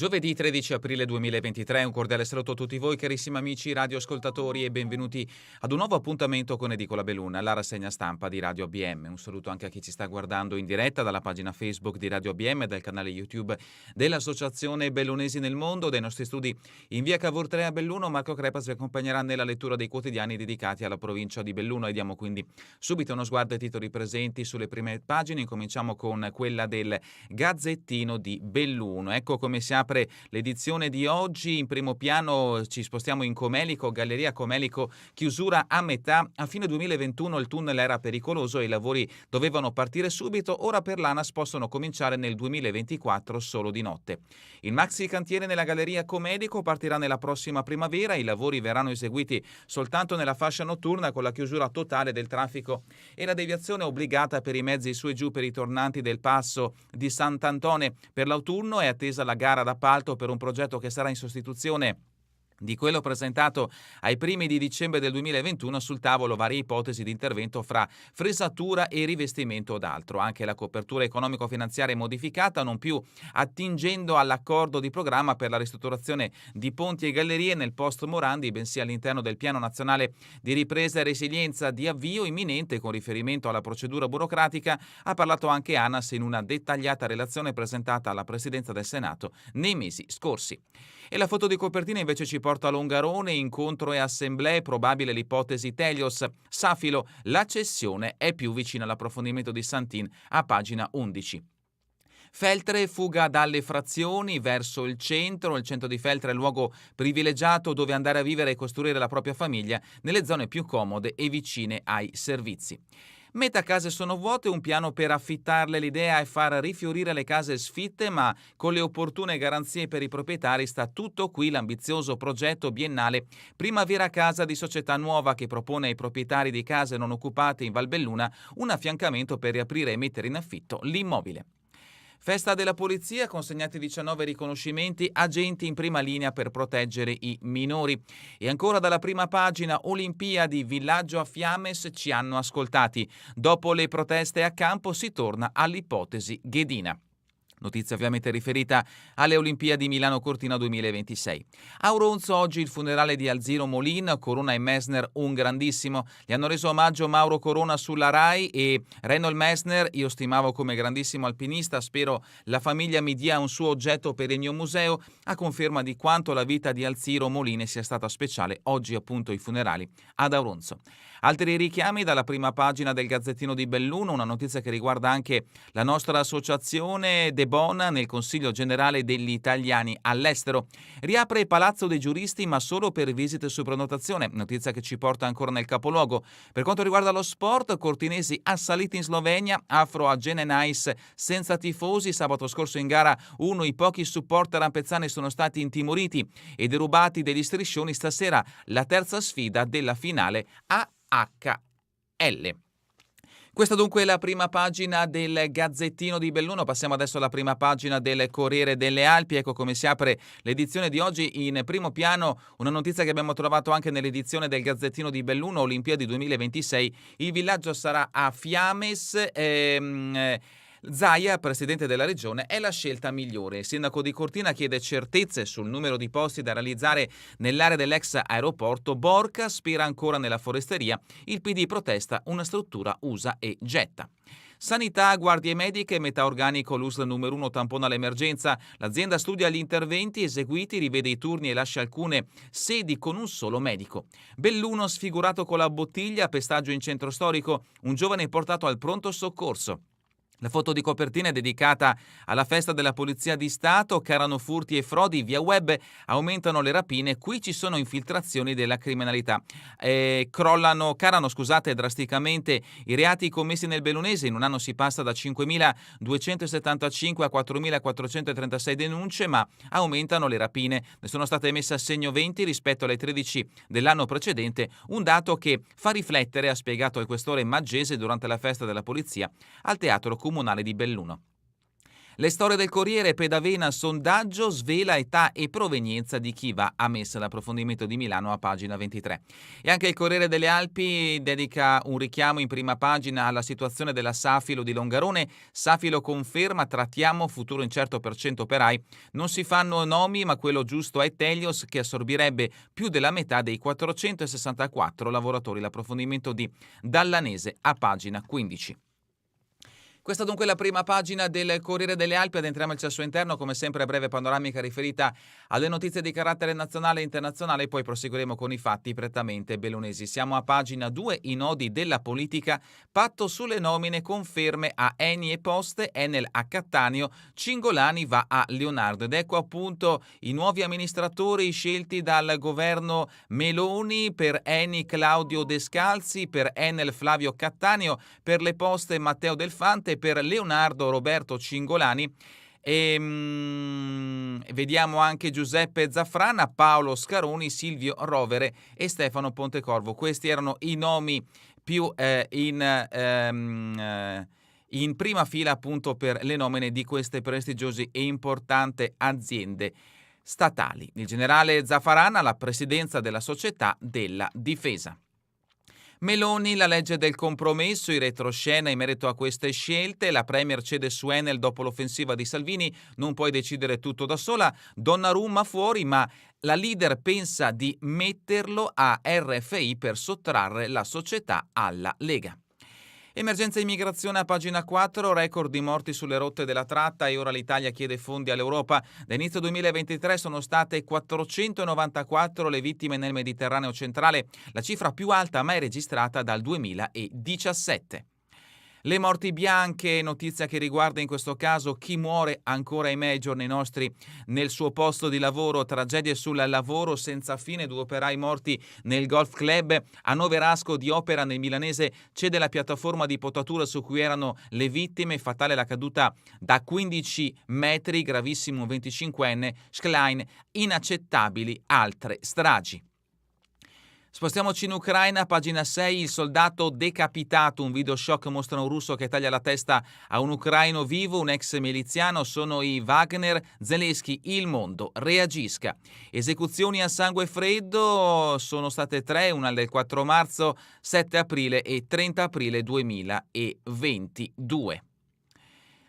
Giovedì 13 aprile 2023, un cordiale saluto a tutti voi carissimi amici radioascoltatori e benvenuti ad un nuovo appuntamento con Edicola Belluno, la rassegna stampa di Radio ABM. Un saluto anche a chi ci sta guardando in diretta dalla pagina Facebook di Radio ABM e dal canale YouTube dell'Associazione Bellunesi nel Mondo. Dai nostri studi in via Cavour 3 a Belluno, Marco Crepas vi accompagnerà nella lettura dei quotidiani dedicati alla provincia di Belluno e diamo quindi subito uno sguardo ai titoli presenti sulle prime pagine. Incominciamo con quella del Gazzettino di Belluno. Ecco come si apre l'edizione di oggi. In primo piano ci spostiamo in Comelico, Galleria Comelico, chiusura a metà. A fine 2021 il tunnel era pericoloso e i lavori dovevano partire subito, ora per l'ANAS possono cominciare nel 2024 solo di notte. Il maxi cantiere nella Galleria Comelico partirà nella prossima primavera, i lavori verranno eseguiti soltanto nella fascia notturna con la chiusura totale del traffico e la deviazione obbligata per i mezzi su e giù per i tornanti del passo di Sant'Antone. Per l'autunno è attesa la gara d'appalto per un progetto che sarà in sostituzione di quello presentato ai primi di dicembre del 2021. Sul tavolo varie ipotesi di intervento fra fresatura e rivestimento d'altro. Anche la copertura economico-finanziaria è modificata, non più attingendo all'accordo di programma per la ristrutturazione di ponti e gallerie nel post Morandi, bensì all'interno del Piano Nazionale di Ripresa e Resilienza di avvio imminente con riferimento alla procedura burocratica. Ha parlato anche ANAS in una dettagliata relazione presentata alla Presidenza del Senato nei mesi scorsi. E la foto di copertina invece ci porta a Longarone, incontro e assemblee, probabile l'ipotesi Telios. Safilo, la cessione è più vicina all'approfondimento di Santin a pagina 11. Feltre, fuga dalle frazioni verso il centro di Feltre è il luogo privilegiato dove andare a vivere e costruire la propria famiglia nelle zone più comode e vicine ai servizi. Metà case sono vuote, un piano per affittarle. L'idea è far rifiorire le case sfitte, ma con le opportune garanzie per i proprietari. Sta tutto qui l'ambizioso progetto biennale Primavera Casa di Società Nuova, che propone ai proprietari di case non occupate in Valbelluna un affiancamento per riaprire e mettere in affitto l'immobile. Festa della Polizia, consegnati 19 riconoscimenti, agenti in prima linea per proteggere i minori. E ancora dalla prima pagina, Olimpiadi, villaggio a Fiammes, ci hanno ascoltati. Dopo le proteste a campo si torna all'ipotesi Ghedina. Notizia ovviamente riferita alle Olimpiadi Milano-Cortina 2026. A Auronzo oggi il funerale di Alziro Molin, Corona e Messner un grandissimo. Gli hanno reso omaggio Mauro Corona sulla Rai e Reinhold Messner. Io stimavo come grandissimo alpinista, spero la famiglia mi dia un suo oggetto per il mio museo, a conferma di quanto la vita di Alziro Molin sia stata speciale. Oggi appunto i funerali ad Auronzo. Altri richiami dalla prima pagina del Gazzettino di Belluno, una notizia che riguarda anche la nostra associazione De Bona nel Consiglio Generale degli Italiani all'estero. Riapre Palazzo dei Giuristi ma solo per visite su prenotazione, notizia che ci porta ancora nel capoluogo. Per quanto riguarda lo sport, cortinesi assaliti in Slovenia, Afro a Genenais senza tifosi. Sabato scorso in gara i pochi supporter ampezzani sono stati intimoriti e derubati degli striscioni. Stasera la terza sfida della finale AHL. Questa dunque è la prima pagina del Gazzettino di Belluno. Passiamo adesso alla prima pagina del Corriere delle Alpi. Ecco come si apre l'edizione di oggi. In primo piano una notizia che abbiamo trovato anche nell'edizione del Gazzettino di Belluno, Olimpiadi 2026. Il villaggio sarà a Fiammes. Zaia, presidente della regione, è la scelta migliore. Il sindaco di Cortina chiede certezze sul numero di posti da realizzare nell'area dell'ex aeroporto. Borca spera ancora nella foresteria. Il PD protesta una struttura usa e getta. Sanità, guardie mediche, metà organico, l'USL numero 1 tampona l'emergenza. L'azienda studia gli interventi eseguiti, rivede i turni e lascia alcune sedi con un solo medico. Belluno sfigurato con la bottiglia, pestaggio in centro storico, un giovane portato al pronto soccorso. La foto di copertina è dedicata alla festa della Polizia di Stato. Carano furti e frodi via web, aumentano le rapine, qui ci sono infiltrazioni della criminalità. Carano drasticamente i reati commessi nel bellunese. In un anno si passa da 5.275 a 4.436 denunce, ma aumentano le rapine. Ne sono state emesse a segno 20 rispetto alle 13 dell'anno precedente, un dato che fa riflettere, ha spiegato il questore Maggese durante la festa della Polizia al Teatro Comunale di Belluno. Le storie del Corriere, Pedavena, sondaggio svela età e provenienza di chi va a messa, l'approfondimento di Milano a pagina 23. E anche il Corriere delle Alpi dedica un richiamo in prima pagina alla situazione della Safilo di Longarone. Safilo conferma, trattiamo futuro incerto per 100 operai, non si fanno nomi ma quello giusto è Telios che assorbirebbe più della metà dei 464 lavoratori, l'approfondimento di Dallanese a pagina 15. Questa dunque è la prima pagina del Corriere delle Alpi. Addentriamo il suo interno, come sempre breve panoramica riferita alle notizie di carattere nazionale e internazionale, poi proseguiremo con i fatti prettamente bellunesi. Siamo a pagina 2, i nodi della politica, patto sulle nomine, conferme a Eni e Poste, Enel a Cattaneo, Cingolani va a Leonardo. Ed ecco appunto i nuovi amministratori scelti dal governo Meloni: per Eni Claudio Descalzi, per Enel Flavio Cattaneo, per le Poste Matteo Delfante, per Leonardo Roberto Cingolani. Vediamo anche Giuseppe Zaffrana, Paolo Scaroni, Silvio Rovere e Stefano Pontecorvo. Questi erano i nomi più in prima fila appunto per le nomine di queste prestigiose e importanti aziende statali. Il generale Zaffarana alla presidenza della Società della Difesa. Meloni, la legge del compromesso, i retroscena in merito a queste scelte. La Premier cede su Enel dopo l'offensiva di Salvini, non puoi decidere tutto da sola. Donnarumma fuori, ma la leader pensa di metterlo a RFI per sottrarre la società alla Lega. Emergenza immigrazione a pagina 4, record di morti sulle rotte della tratta e ora l'Italia chiede fondi all'Europa. Da inizio 2023 sono state 494 le vittime nel Mediterraneo centrale, la cifra più alta mai registrata dal 2017. Le morti bianche, notizia che riguarda in questo caso chi muore ancora ai major nei nostri nel suo posto di lavoro, tragedie sul lavoro senza fine, 2 operai morti nel golf club. A Noverasco di Opera nel milanese cede la piattaforma di potatura su cui erano le vittime, fatale la caduta da 15 metri, gravissimo un 25enne, Schlein, inaccettabili altre stragi. Spostiamoci in Ucraina, pagina 6, il soldato decapitato, un video shock mostra un russo che taglia la testa a un ucraino vivo, un ex miliziano, sono i Wagner, Zelensky, il mondo reagisca. Esecuzioni a sangue freddo sono state 3, una del 4 marzo, 7 aprile e 30 aprile 2022.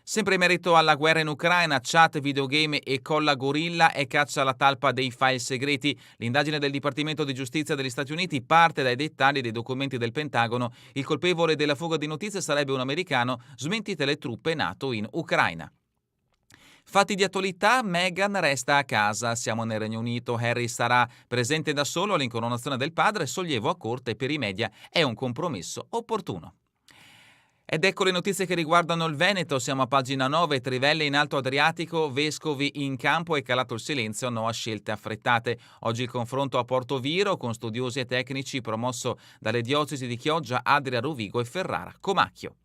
Sempre in merito alla guerra in Ucraina, chat, videogame e colla gorilla e caccia alla talpa dei file segreti. L'indagine del Dipartimento di Giustizia degli Stati Uniti parte dai dettagli dei documenti del Pentagono. Il colpevole della fuga di notizie sarebbe un americano, smentite le truppe NATO in Ucraina. Fatti di attualità, Meghan resta a casa, siamo nel Regno Unito, Harry sarà presente da solo all'incoronazione del padre, sollievo a corte per i media, è un compromesso opportuno. Ed ecco le notizie che riguardano il Veneto, siamo a pagina 9, trivelle in Alto Adriatico, vescovi in campo e calato il silenzio, no a scelte affrettate. Oggi il confronto a Porto Viro con studiosi e tecnici promosso dalle diocesi di Chioggia, Adria, Rovigo e Ferrara Comacchio.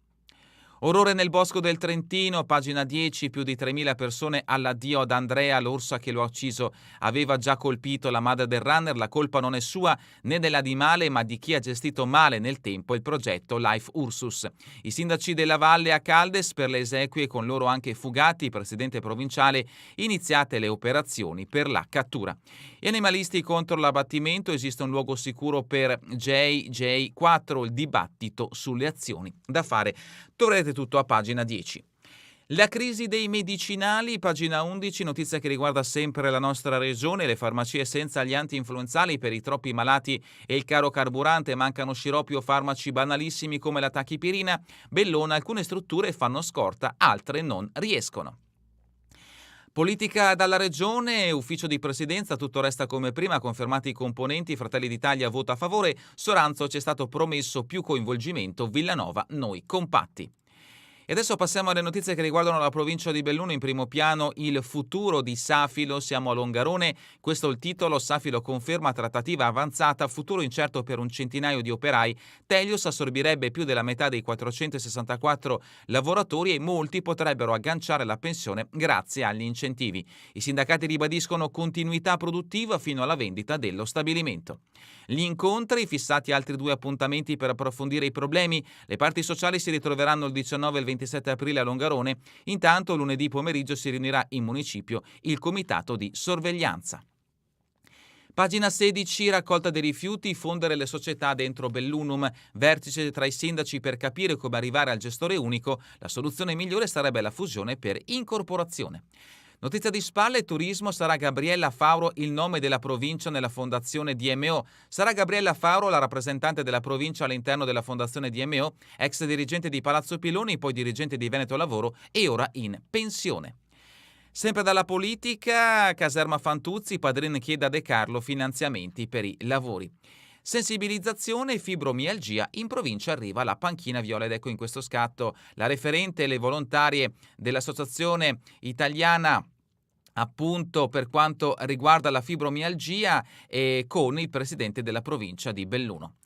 Orrore nel bosco del Trentino, pagina 10, più di 3.000 persone all'addio ad Andrea, l'orsa che lo ha ucciso aveva già colpito la madre del runner, la colpa non è sua né dell'animale ma di chi ha gestito male nel tempo il progetto Life Ursus. I sindaci della Valle a Caldes per le esequie, con loro anche Fugatti, presidente provinciale, iniziate le operazioni per la cattura. Gli animalisti contro l'abbattimento, esiste un luogo sicuro per JJ4, il dibattito sulle azioni da fare. Troverete tutto a pagina 10. La crisi dei medicinali, pagina 11, notizia che riguarda sempre la nostra regione, le farmacie senza gli antinfluenzali per i troppi malati e il caro carburante, mancano sciroppi o farmaci banalissimi come la tachipirina. Bellona, alcune strutture fanno scorta, altre non riescono. Politica dalla regione, ufficio di presidenza, tutto resta come prima, confermati i componenti, Fratelli d'Italia vota a favore, Soranzo c'è stato promesso più coinvolgimento, Villanova noi compatti. E adesso passiamo alle notizie che riguardano la provincia di Belluno. In primo piano il futuro di Safilo, siamo a Longarone, questo è il titolo, Safilo conferma trattativa avanzata, futuro incerto per un centinaio di operai, Telios assorbirebbe più della metà dei 464 lavoratori e molti potrebbero agganciare la pensione grazie agli incentivi. I sindacati ribadiscono continuità produttiva fino alla vendita dello stabilimento. Gli incontri, fissati altri 2 appuntamenti per approfondire i problemi, le parti sociali si ritroveranno il 19 e il 27 aprile a Longarone. Intanto lunedì pomeriggio si riunirà in municipio il comitato di sorveglianza. Pagina 16, raccolta dei rifiuti, fondere le società dentro Bellunum, vertice tra i sindaci per capire come arrivare al gestore unico, la soluzione migliore sarebbe la fusione per incorporazione. Notizia di spalle, turismo, sarà Gabriella Fauro il nome della provincia nella fondazione DMO. Sarà Gabriella Fauro la rappresentante della provincia all'interno della fondazione DMO, ex dirigente di Palazzo Piloni, poi dirigente di Veneto Lavoro e ora in pensione. Sempre dalla politica, Caserma Fantuzzi, Padrin chiede a De Carlo finanziamenti per i lavori. Sensibilizzazione e fibromialgia, in provincia arriva la panchina viola ed ecco in questo scatto la referente e le volontarie dell'Associazione Italiana appunto per quanto riguarda la fibromialgia e con il presidente della provincia di Belluno.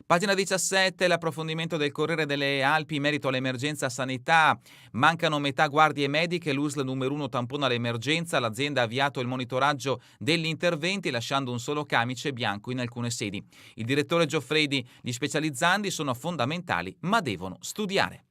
Pagina 17, l'approfondimento del Corriere delle Alpi in merito all'emergenza sanità. Mancano metà guardie mediche, l'USL numero 1 tampona l'emergenza, l'azienda ha avviato il monitoraggio degli interventi lasciando un solo camice bianco in alcune sedi. Il direttore Gioffredi, gli specializzandi sono fondamentali ma devono studiare.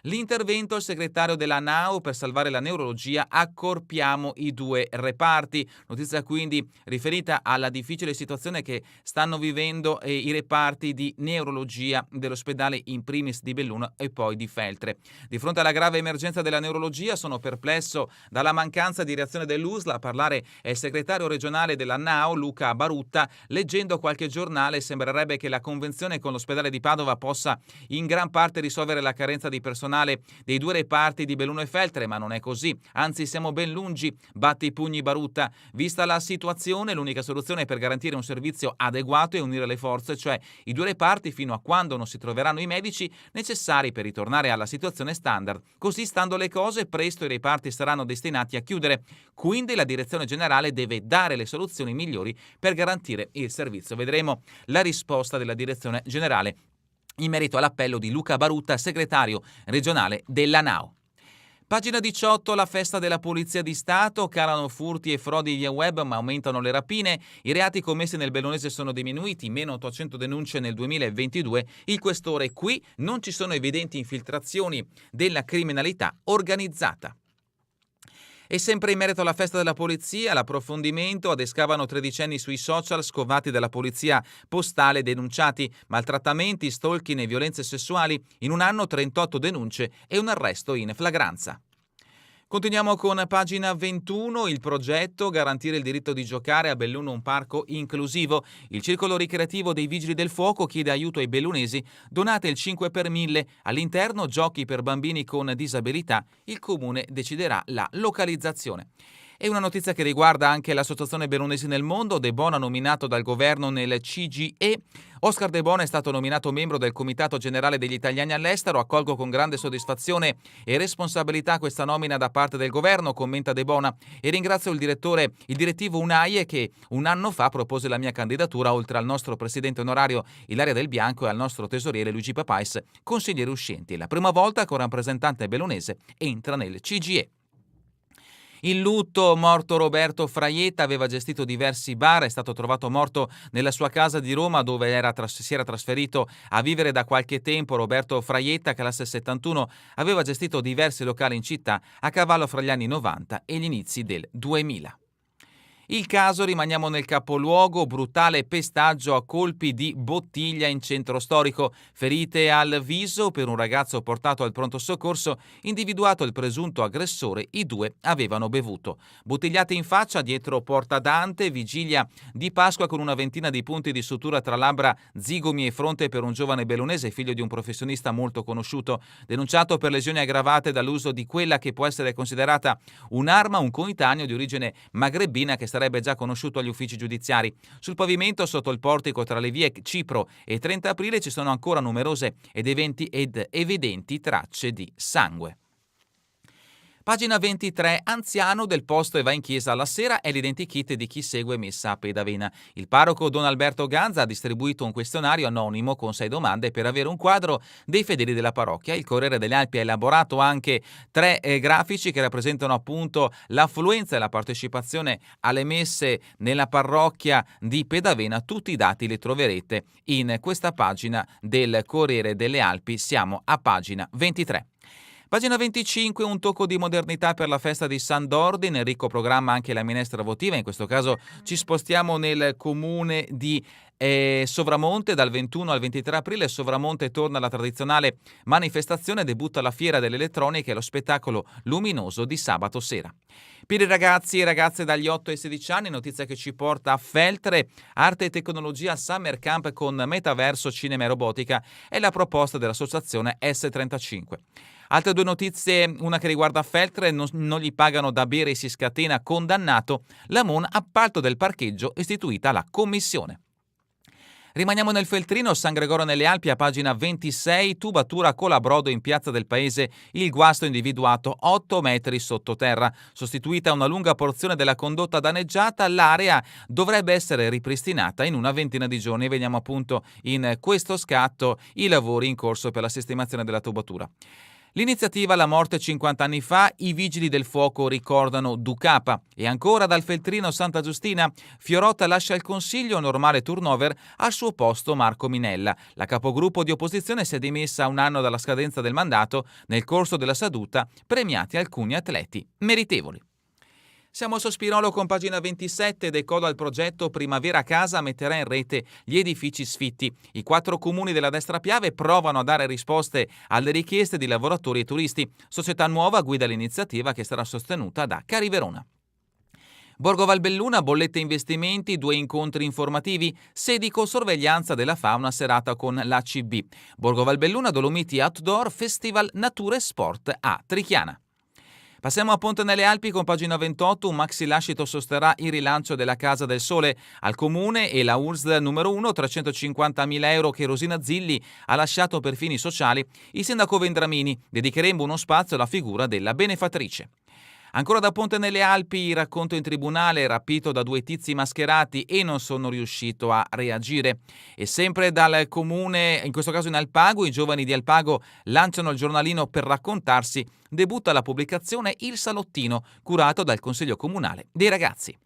L'intervento al segretario della NAO per salvare la neurologia, accorpiamo i due reparti. Notizia quindi riferita alla difficile situazione che stanno vivendo i reparti di neurologia dell'ospedale in primis di Belluno e poi di Feltre. Di fronte alla grave emergenza della neurologia sono perplesso dalla mancanza di reazione dell'USL. A parlare è il segretario regionale della NAO, Luca Barutta. Leggendo qualche giornale sembrerebbe che la convenzione con l'ospedale di Padova possa in gran parte risolvere la carenza di personale dei due reparti di Belluno e Feltre, ma non è così, anzi siamo ben lungi, batte i pugni Barutta. Vista la situazione, l'unica soluzione per garantire un servizio adeguato è unire le forze, cioè i due reparti fino a quando non si troveranno i medici necessari per ritornare alla situazione standard. Così stando le cose, presto i reparti saranno destinati a chiudere, quindi la direzione generale deve dare le soluzioni migliori per garantire il servizio. Vedremo la risposta della direzione generale in merito all'appello di Luca Barutta, segretario regionale della NAO. Pagina 18, la festa della Polizia di Stato, calano furti e frodi via web ma aumentano le rapine, i reati commessi nel Bellunese sono diminuiti, meno 800 denunce nel 2022, il questore qui non ci sono evidenti infiltrazioni della criminalità organizzata. E sempre in merito alla festa della polizia, l'approfondimento, adescavano tredicenni sui social scovati dalla polizia postale, denunciati maltrattamenti, stalking e violenze sessuali, in un anno 38 denunce e un arresto in flagranza. Continuiamo con pagina 21, il progetto garantire il diritto di giocare a Belluno un parco inclusivo. Il circolo ricreativo dei Vigili del Fuoco chiede aiuto ai bellunesi, donate il 5 per 1000, all'interno giochi per bambini con disabilità, il comune deciderà la localizzazione. E una notizia che riguarda anche l'Associazione Bellunesi nel Mondo, De Bona nominato dal governo nel CGE. Oscar De Bona è stato nominato membro del Comitato Generale degli Italiani all'Estero, accolgo con grande soddisfazione e responsabilità questa nomina da parte del governo, commenta De Bona, e ringrazio il direttivo UNAIE che un anno fa propose la mia candidatura oltre al nostro presidente onorario Ilaria Del Bianco e al nostro tesoriere Luigi Papais, consiglieri uscenti. È la prima volta che un rappresentante bellunese entra nel CGE. In lutto, morto Roberto Fraietta, aveva gestito diversi bar, è stato trovato morto nella sua casa di Roma dove si era trasferito a vivere da qualche tempo. Roberto Fraietta, classe 71, aveva gestito diversi locali in città a cavallo fra gli anni 90 e gli inizi del 2000. Il caso, rimaniamo nel capoluogo, brutale pestaggio a colpi di bottiglia in centro storico, ferite al viso per un ragazzo portato al pronto soccorso, individuato il presunto aggressore, i due avevano bevuto. Bottigliate in faccia dietro Porta Dante, vigilia di Pasqua con una ventina di punti di sutura tra labbra, zigomi e fronte per un giovane bellunese, figlio di un professionista molto conosciuto, denunciato per lesioni aggravate dall'uso di quella che può essere considerata un'arma, un coetaneo di origine magrebina che sarebbe già conosciuto agli uffici giudiziari. Sul pavimento sotto il portico tra le vie Cipro e 30 aprile ci sono ancora numerose ed evidenti tracce di sangue. Pagina 23, anziano del posto e va in chiesa alla sera è l'identikit di chi segue messa a Pedavena. Il parroco Don Alberto Ganza ha distribuito un questionario anonimo con 6 domande per avere un quadro dei fedeli della parrocchia. Il Corriere delle Alpi ha elaborato anche 3 grafici che rappresentano appunto l'affluenza e la partecipazione alle messe nella parrocchia di Pedavena. Tutti i dati li troverete in questa pagina del Corriere delle Alpi. Siamo a pagina 23. Pagina 25, un tocco di modernità per la festa di San D'Ordine. Enrico programma anche la minestra votiva, in questo caso ci spostiamo nel comune di Sovramonte. Dal 21 al 23 aprile Sovramonte torna alla tradizionale manifestazione, debutta la fiera dell'elettronica e lo spettacolo luminoso di sabato sera. Per i ragazzi e ragazze dagli 8 ai 16 anni, notizia che ci porta a Feltre, arte e tecnologia Summer Camp con metaverso, cinema e robotica, è la proposta dell'associazione S35. Altre due notizie, una che riguarda Feltre, non gli pagano da bere e si scatena, condannato, la MON, appalto del parcheggio, istituita la commissione. Rimaniamo nel Feltrino, San Gregorio nelle Alpi, a pagina 26, tubatura colabrodo in piazza del paese, il guasto individuato 8 metri sottoterra. Sostituita una lunga porzione della condotta danneggiata, l'area dovrebbe essere ripristinata in una ventina di giorni. Vediamo appunto in questo scatto i lavori in corso per la sistemazione della tubatura. L'iniziativa La morte 50 anni fa, i vigili del fuoco ricordano Ducapa. E ancora dal Feltrino Santa Giustina, Fiorotta lascia il consiglio, normale turnover, al suo posto Marco Minella. La capogruppo di opposizione si è dimessa a un anno dalla scadenza del mandato, nel corso della seduta premiati alcuni atleti meritevoli. Siamo a Sospirolo con pagina 27, decoda il progetto Primavera Casa metterà in rete gli edifici sfitti. I 4 comuni della destra Piave provano a dare risposte alle richieste di lavoratori e turisti. Società Nuova guida l'iniziativa che sarà sostenuta da Cari Verona. Borgo Valbelluna, bollette investimenti, 2 incontri informativi, Sedico, sorveglianza della fauna, serata con l'ACB. Borgo Valbelluna, Dolomiti Outdoor, Festival Natura e Sport a Trichiana. Passiamo a Ponte nelle Alpi con pagina 28, un maxi lascito sosterrà il rilancio della Casa del Sole. Al comune e la URSS numero 1, 350.000 euro che Rosina Zilli ha lasciato per fini sociali, il sindaco Vendramini, dedicheremo uno spazio alla figura della benefattrice. Ancora da Ponte nelle Alpi, racconto in tribunale, rapito da 2 tizi mascherati e non sono riuscito a reagire. E sempre dal comune, in questo caso in Alpago, i giovani di Alpago lanciano il giornalino per raccontarsi. Debutta la pubblicazione Il Salottino, curato dal Consiglio Comunale dei Ragazzi.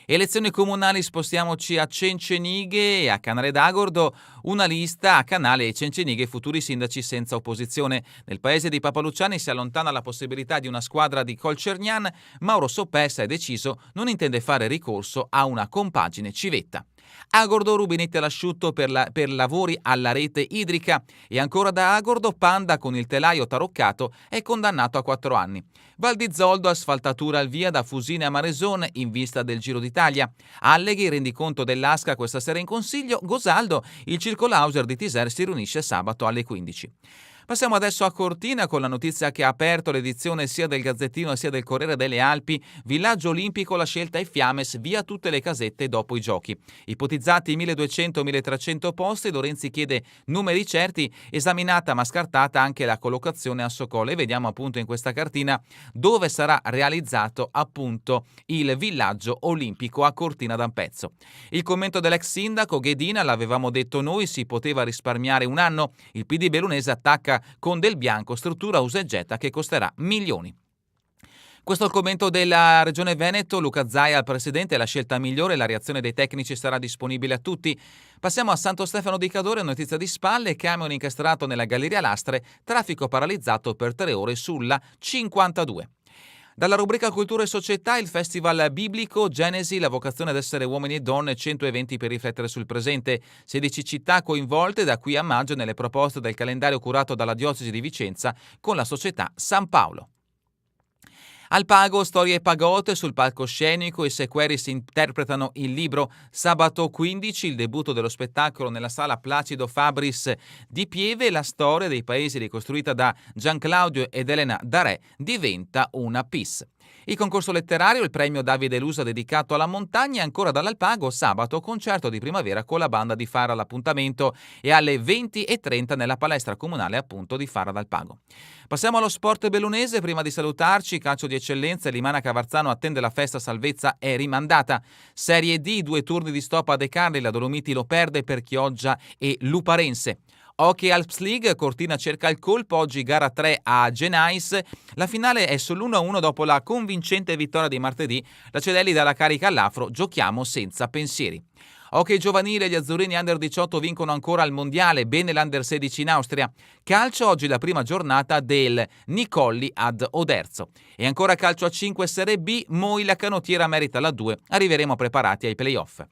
Elezioni comunali, spostiamoci a Cencenighe e a Canale d'Agordo, una lista a Canale e Cencenighe, futuri sindaci senza opposizione. Nel paese dei Papalucciani si allontana la possibilità di una squadra di Colcernian, Mauro Soppessa è deciso, non intende fare ricorso a una compagine civetta. Agordo, rubinetti all'asciutto per lavori alla rete idrica. E ancora da Agordo, Panda con il telaio taroccato è condannato a 4 anni. Val di Zoldo, asfaltatura al via da Fusine a Maresone in vista del Giro d'Italia. Alleghi, rendiconto dell'Asca questa sera in consiglio. Gosaldo, il Circolauser di Tiser si riunisce sabato alle 15. Passiamo adesso a Cortina con la notizia che ha aperto l'edizione sia del Gazzettino sia del Corriere delle Alpi. Villaggio olimpico, la scelta è Fiames, via tutte le casette dopo i giochi. Ipotizzati 1200-1300 posti, Lorenzi chiede numeri certi, esaminata ma scartata anche la collocazione a Socole. Vediamo appunto in questa cartina dove sarà realizzato appunto il villaggio olimpico a Cortina d'Ampezzo. Il commento dell'ex sindaco Ghedina, l'avevamo detto noi, si poteva risparmiare un anno. Il PD bellunese attacca con Del Bianco, struttura usa e getta che costerà milioni. Questo è il commento della Regione Veneto. Luca Zaia, il presidente, la scelta migliore, la reazione dei tecnici sarà disponibile a tutti. Passiamo a Santo Stefano di Cadore, notizia di spalle, camion incastrato nella Galleria Lastre, traffico paralizzato per 3 ore sulla 52. Dalla rubrica Cultura e Società, il Festival Biblico Genesi, la vocazione ad essere uomini e donne, 100 eventi per riflettere sul presente, 16 città coinvolte da qui a maggio nelle proposte del calendario curato dalla Diocesi di Vicenza con la società San Paolo. Alpago, storie e pagote sul palcoscenico, i Sequeris interpretano il libro. Sabato 15, il debutto dello spettacolo nella sala Placido Fabris di Pieve, la storia dei paesi ricostruita da Gian Claudio ed Elena Darè diventa una PIS. Il concorso letterario, il premio Davide Lusa dedicato alla montagna, ancora dall'Alpago, sabato concerto di primavera con la banda di Fara. L'appuntamento è alle 20:30 nella palestra comunale appunto di Fara d'Alpago. Passiamo allo sport bellunese, prima di salutarci, calcio di eccellenza, Limana Cavarzano attende la festa salvezza è rimandata. Serie D, 2 turni di stop a De Carli, la Dolomiti lo perde per Chioggia e Luparense. Hockey Alps League, Cortina cerca il colpo, oggi gara 3 a Genais, la finale è sull'1-1 dopo la convincente vittoria di martedì, la Cedelli dà la carica all'Afro, giochiamo senza pensieri. Hockey giovanile, gli azzurrini under 18 vincono ancora al mondiale, bene l'under 16 in Austria. Calcio, oggi la prima giornata del Nicolli ad Oderzo. E ancora calcio a 5 Serie B, Moi la canottiera merita la 2, arriveremo preparati ai playoff.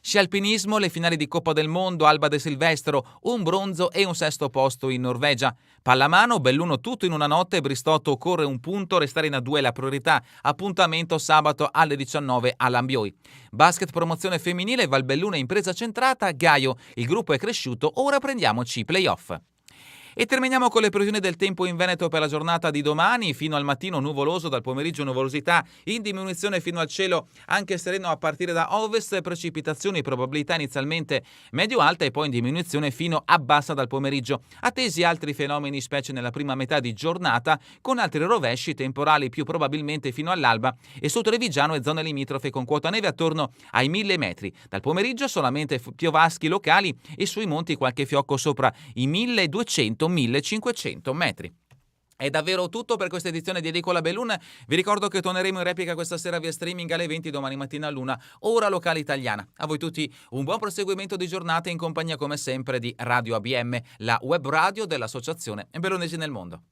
Sci alpinismo, le finali di Coppa del Mondo, Alba de Silvestro, un bronzo e un sesto posto in Norvegia. Pallamano, Belluno tutto in una notte, Bristotto corre un punto, restare in A2 è la priorità. Appuntamento sabato alle 19 a Lambioi. Basket promozione femminile, Valbelluna impresa centrata, Gaio, il gruppo è cresciuto, ora prendiamoci i playoff. E terminiamo con le previsioni del tempo in Veneto per la giornata di domani. Fino al mattino nuvoloso, dal pomeriggio nuvolosità, in diminuzione fino al cielo anche sereno a partire da ovest, precipitazioni, probabilità inizialmente medio-alta e poi in diminuzione fino a bassa dal pomeriggio. Attesi altri fenomeni specie nella prima metà di giornata, con altri rovesci temporali più probabilmente fino all'alba e su Trevigiano e zone limitrofe con quota neve attorno ai 1000 metri. Dal pomeriggio solamente piovaschi locali e sui monti qualche fiocco sopra i 1200-1500 metri. È davvero tutto per questa edizione di Edicola Bellun. Vi ricordo che torneremo in replica questa sera via streaming alle 20, domani mattina all'1, ora locale italiana. A voi tutti un buon proseguimento di giornata in compagnia come sempre di Radio ABM, la web radio dell'Associazione Bellunesi nel Mondo.